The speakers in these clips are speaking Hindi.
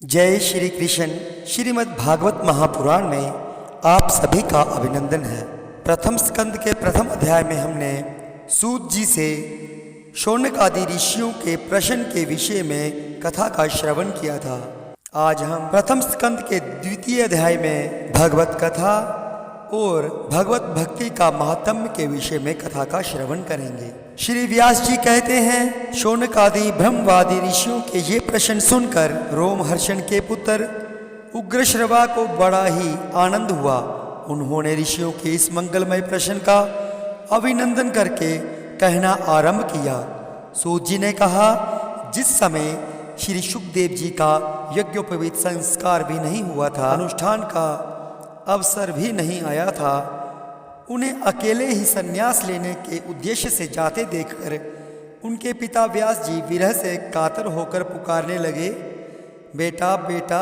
जय श्री कृष्ण। श्रीमद् भागवत महापुराण में आप सभी का अभिनंदन है। प्रथम स्कंद के प्रथम अध्याय में हमने सूत जी से शौनक आदि ऋषियों के प्रश्न के विषय में कथा का श्रवण किया था। आज हम प्रथम स्कंद के द्वितीय अध्याय में भगवत कथा और भगवत भक्ति का महात्म्य के विषय में कथा का श्रवण करेंगे। श्री व्यास जी कहते हैं, शौनक आदि ब्रह्मवादी ऋषियों के ये प्रश्न सुनकर रोमहर्षण के पुत्र उग्रश्रवा को बड़ा ही आनंद हुआ। उन्होंने ऋषियों के इस मंगलमय प्रश्न का अभिनंदन करके कहना आरंभ किया। सूत जी ने कहा, जिस समय श्री सुखदेव जी का यज्ञोपवीत संस्कार भी नहीं हुआ था, अनुष्ठान का अवसर भी नहीं आया था, उन्हें अकेले ही संन्यास लेने के उद्देश्य से जाते देखकर उनके पिता व्यास जी विरह से कातर होकर पुकारने लगे, बेटा बेटा।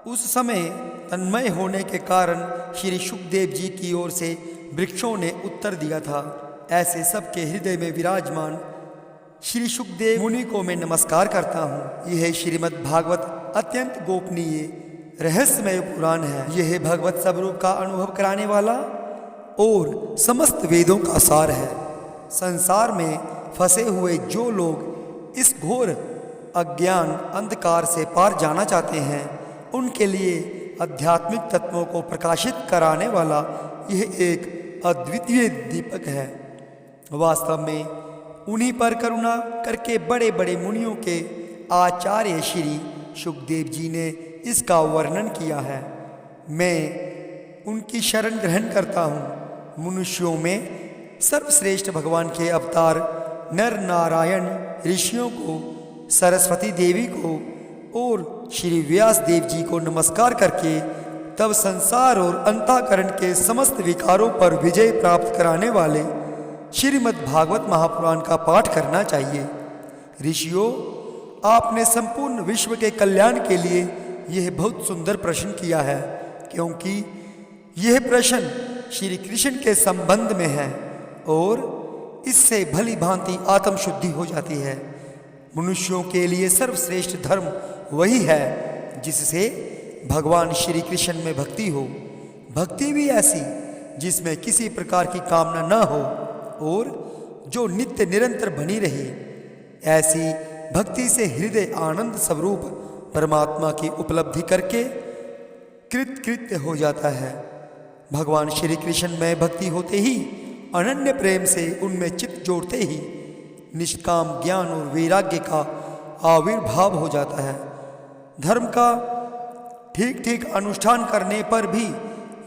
उस समय तन्मय होने के कारण श्री सुखदेव जी की ओर से वृक्षों ने उत्तर दिया था। ऐसे सबके हृदय में विराजमान श्री सुखदेव मुनि को मैं नमस्कार करता हूँ। यह श्रीमद् भागवत अत्यंत गोपनीय रहस्यमय पुराण है। यह भगवत स्वरूप का अनुभव कराने वाला और समस्त वेदों का सार है। संसार में फंसे हुए जो लोग इस घोर अज्ञान अंधकार से पार जाना चाहते हैं, उनके लिए आध्यात्मिक तत्वों को प्रकाशित कराने वाला यह एक अद्वितीय दीपक है। वास्तव में उन्हीं पर करुणा करके बड़े बड़े मुनियों के आचार्य श्री सुखदेव जी ने इसका वर्णन किया है। मैं उनकी शरण ग्रहण करता हूँ। मनुष्यों में सर्वश्रेष्ठ भगवान के अवतार नर नारायण ऋषियों को, सरस्वती देवी को और श्री व्यास देव जी को नमस्कार करके तब संसार और अंतःकरण के समस्त विकारों पर विजय प्राप्त कराने वाले श्रीमद् भागवत महापुराण का पाठ करना चाहिए। ऋषियों, आपने संपूर्ण विश्व के कल्याण के लिए यह बहुत सुंदर प्रश्न किया है, क्योंकि यह प्रश्न श्री कृष्ण के संबंध में है और इससे भली भांति आत्मशुद्धि हो जाती है। मनुष्यों के लिए सर्वश्रेष्ठ धर्म वही है जिससे भगवान श्री कृष्ण में भक्ति हो। भक्ति भी ऐसी जिसमें किसी प्रकार की कामना न हो और जो नित्य निरंतर बनी रहे। ऐसी भक्ति से हृदय आनंद स्वरूप परमात्मा की उपलब्धि करके कृतकृत्य हो जाता है। भगवान श्री कृष्ण में भक्ति होते ही, अनन्य प्रेम से उनमें चित्त जोड़ते ही निष्काम ज्ञान और वैराग्य का आविर्भाव हो जाता है। धर्म का ठीक ठीक अनुष्ठान करने पर भी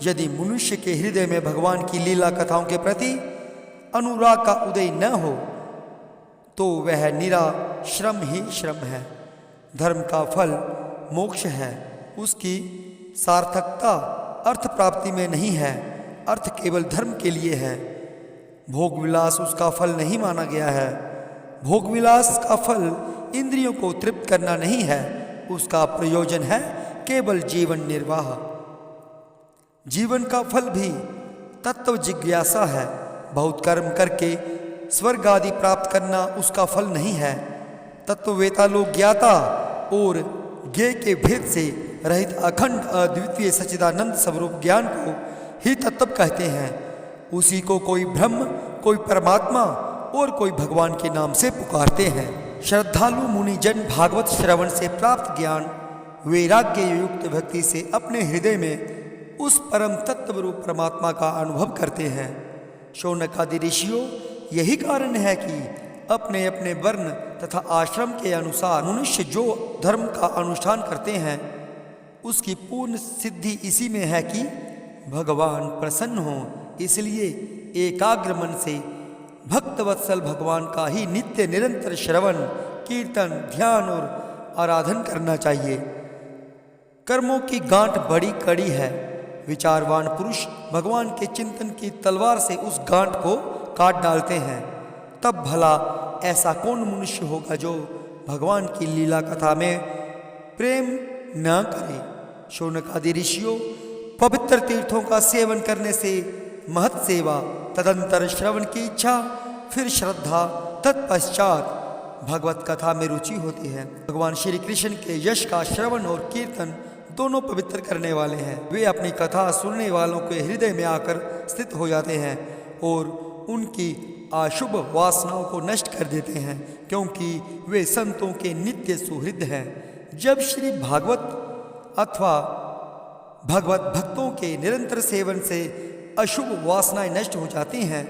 यदि मनुष्य के हृदय में भगवान की लीला कथाओं के प्रति अनुराग का उदय न हो तो वह निरा श्रम ही श्रम है। धर्म का फल मोक्ष है। उसकी सार्थकता अर्थ प्राप्ति में नहीं है। अर्थ केवल धर्म के लिए है। भोग विलास उसका फल नहीं माना गया है। भोग विलास का फल इंद्रियों को तृप्त करना नहीं है। उसका प्रयोजन है केवल जीवन निर्वाह। जीवन का फल भी तत्व जिज्ञासा है। बहुत कर्म करके स्वर्ग आदि प्राप्त करना उसका फल नहीं है। तत्ववेता लोग ज्ञाता और ज्ञेय के भेद से रहित अखंड अद्वितीय सच्चिदानंद स्वरूप ज्ञान को ही तत्व कहते हैं। उसी को कोई ब्रह्म, कोई परमात्मा और कोई भगवान के नाम से पुकारते हैं। श्रद्धालु मुनिजन भागवत श्रवण से प्राप्त ज्ञान वैराग्य युक्त भक्ति से अपने हृदय में उस परम तत्व रूप परमात्मा का अनुभव करते हैं। शौनक आदि ऋषियों, यही कारण है कि अपने अपने वर्ण तथा आश्रम के अनुसार मनुष्य जो धर्म का अनुष्ठान करते हैं उसकी पूर्ण सिद्धि इसी में है कि भगवान प्रसन्न हो। इसलिए एकाग्र मन से भक्तवत्सल भगवान का ही नित्य निरंतर श्रवण, कीर्तन, ध्यान और आराधन करना चाहिए। कर्मों की गांठ बड़ी कड़ी है। विचारवान पुरुष भगवान के चिंतन की तलवार से उस गांठ को काट डालते हैं। तब भला ऐसा कौन मनुष्य होगा जो भगवान की लीला कथा में प्रेम न करे। शौनक आदि ऋषियों, पवित्र तीर्थों का सेवन करने से महत सेवा, तदंतर श्रवण की इच्छा, फिर श्रद्धा, तत्पश्चात भगवत कथा में रुचि होती है। भगवान श्री कृष्ण के यश का श्रवण और कीर्तन दोनों पवित्र करने वाले हैं। वे अपनी कथा सुनने वालों के हृदय में आकर स्थित हो जाते हैं और उनकी अशुभ वासनाओं को नष्ट कर देते हैं, क्योंकि वे संतों के नित्य सुहृद हैं। जब श्री भागवत अथवा भगवत भक्तों के निरंतर सेवन से अशुभ वासनाएं नष्ट हो जाती हैं,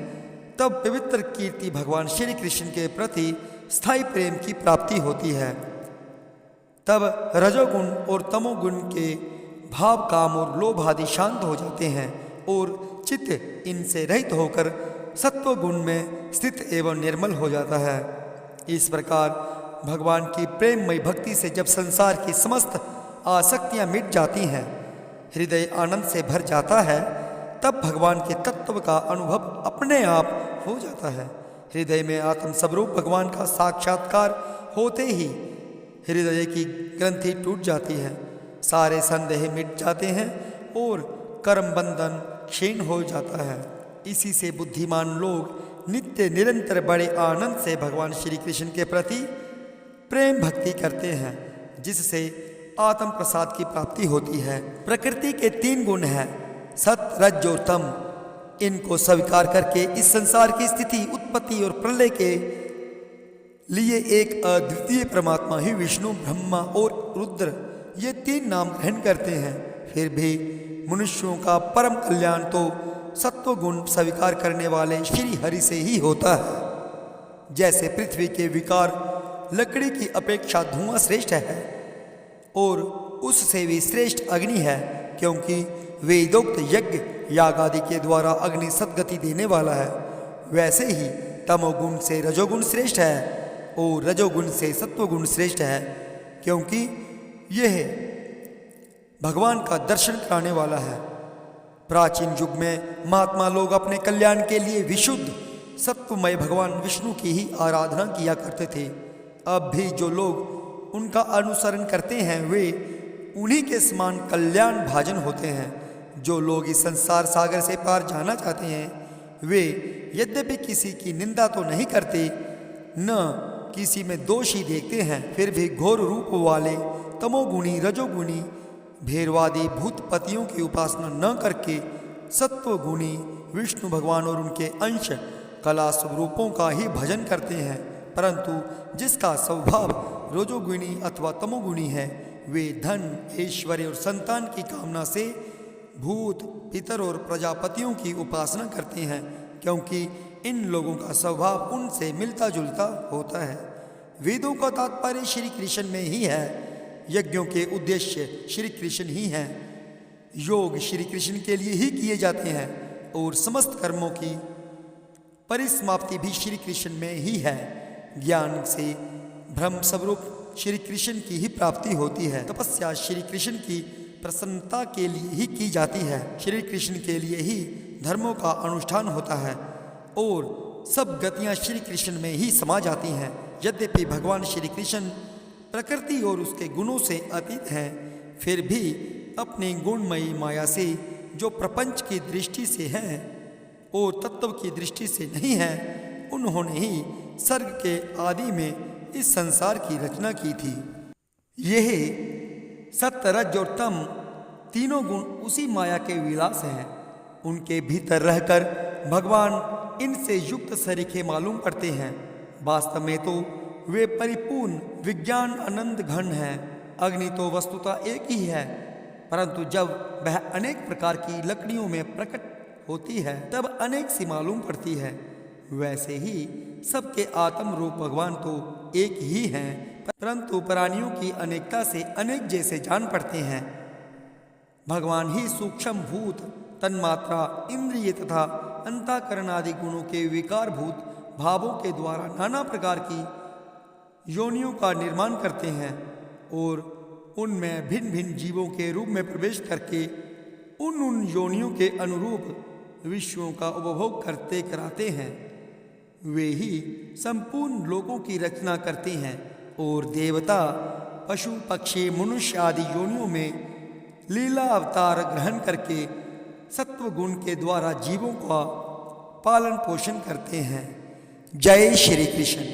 तब पवित्र कीर्ति भगवान श्री कृष्ण के प्रति स्थायी प्रेम की प्राप्ति होती है। तब रजोगुण और तमोगुण के भाव, काम और लोभ आदि शांत हो जाते हैं और चित्त इनसे रहित होकर सत्वगुण में स्थित एवं निर्मल हो जाता है। इस प्रकार भगवान की प्रेममयी भक्ति से जब संसार की समस्त आसक्तियां मिट जाती हैं, हृदय आनंद से भर जाता है, तब भगवान के तत्व का अनुभव अपने आप हो जाता है। हृदय में आत्म स्वरूप भगवान का साक्षात्कार होते ही हृदय की ग्रंथि टूट जाती है, सारे संदेह मिट जाते हैं और कर्म बंधन क्षीण हो जाता है। इसी से बुद्धिमान लोग नित्य निरंतर बड़े आनंद से भगवान श्री कृष्ण के प्रति प्रेम भक्ति करते हैं, जिससे आत्म प्रसाद की प्राप्ति होती है। प्रकृति के 3 गुण हैं, सत, रज और तम। इनको स्वीकार करके इस संसार की स्थिति, उत्पत्ति और प्रलय के लिए एक अद्वितीय परमात्मा ही विष्णु, ब्रह्मा और रुद्र, ये 3 नाम ग्रहण करते हैं। फिर भी मनुष्यों का परम कल्याण तो सत्व गुण स्वीकार करने वाले श्री हरि से ही होता है। जैसे पृथ्वी के विकार लकड़ी की अपेक्षा धुआं श्रेष्ठ है और उससे भी श्रेष्ठ अग्नि है, क्योंकि वेदोक्त यज्ञ याग आदि के द्वारा अग्नि सद्गति देने वाला है, वैसे ही तमोगुण से रजोगुण श्रेष्ठ है और रजोगुण से सत्वगुण श्रेष्ठ है, क्योंकि यह भगवान का दर्शन कराने वाला है। प्राचीन युग में महात्मा लोग अपने कल्याण के लिए विशुद्ध सत्वमय भगवान विष्णु की ही आराधना किया करते थे। अब भी जो लोग उनका अनुसरण करते हैं, वे उन्हीं के समान कल्याण भाजन होते हैं। जो लोग इस संसार सागर से पार जाना चाहते हैं, वे यद्यपि किसी की निंदा तो नहीं करते, न किसी में दोष ही देखते हैं, फिर भी घोर रूप वाले तमोगुणी, रजोगुणी, भेरवादी भूतपतियों की उपासना न करके सत्वगुणी विष्णु भगवान और उनके अंश कला स्वरूपों का ही भजन करते हैं। परंतु जिसका स्वभाव रजोगुणी अथवा तमोगुणी है, वे धन, ऐश्वर्य और संतान की कामना से भूत, पितर और प्रजापतियों की उपासना करते हैं, क्योंकि इन लोगों का स्वभाव उनसे मिलता जुलता होता है। वेदों का तात्पर्य श्री कृष्ण में ही है, यज्ञों के उद्देश्य श्री कृष्ण ही हैं, योग श्री कृष्ण के लिए ही किए जाते हैं और समस्त कर्मों की परिसमाप्ति भी श्री कृष्ण में ही है। ज्ञान से ब्रह्म स्वरूप श्री कृष्ण की ही प्राप्ति होती है। तपस्या श्री कृष्ण की प्रसन्नता के लिए ही की जाती है। श्री कृष्ण के लिए ही धर्मों का अनुष्ठान होता है और सब गतियां श्री कृष्ण में ही समा जाती हैं। यद्यपि भगवान श्री कृष्ण प्रकृति और उसके गुणों से अतीत हैं, फिर भी अपनी गुणमयी माया से जो प्रपंच की दृष्टि से है और तत्व की दृष्टि से नहीं है, उन्होंने ही सर्ग के आदि में इस संसार की रचना की थी। यह सत्य, रज और तम तीनों गुण उसी माया के विलास हैं। उनके भीतर रहकर भगवान इनसे युक्त सरीखे मालूम पड़ते हैं। वास्तव में तो वे परिपूर्ण विज्ञान आनंद घन हैं। अग्नि तो वस्तुतः एक ही है, परंतु जब वह अनेक प्रकार की लकड़ियों में प्रकट होती है, तब अनेक सी मालूम पड़ती है। वैसे ही सबके आत्म रूप भगवान तो एक ही हैं, परंतु प्राणियों की अनेकता से अनेक जैसे जान पड़ते हैं। भगवान ही सूक्ष्म भूत, तन्मात्रा, इंद्रिय तथा अंतःकरण आदि गुणों के विकारभूत भावों के द्वारा नाना प्रकार की योनियों का निर्माण करते हैं और उनमें भिन्न भिन्न जीवों के रूप में प्रवेश करके उन योनियों के अनुरूप विश्वों का उपभोग करते कराते हैं। वे ही संपूर्ण लोगों की रचना करते हैं और देवता, पशु, पक्षी, मनुष्य आदि योनियों में लीला अवतार ग्रहण करके सत्व गुण के द्वारा जीवों का पालन पोषण करते हैं। जय श्री कृष्ण।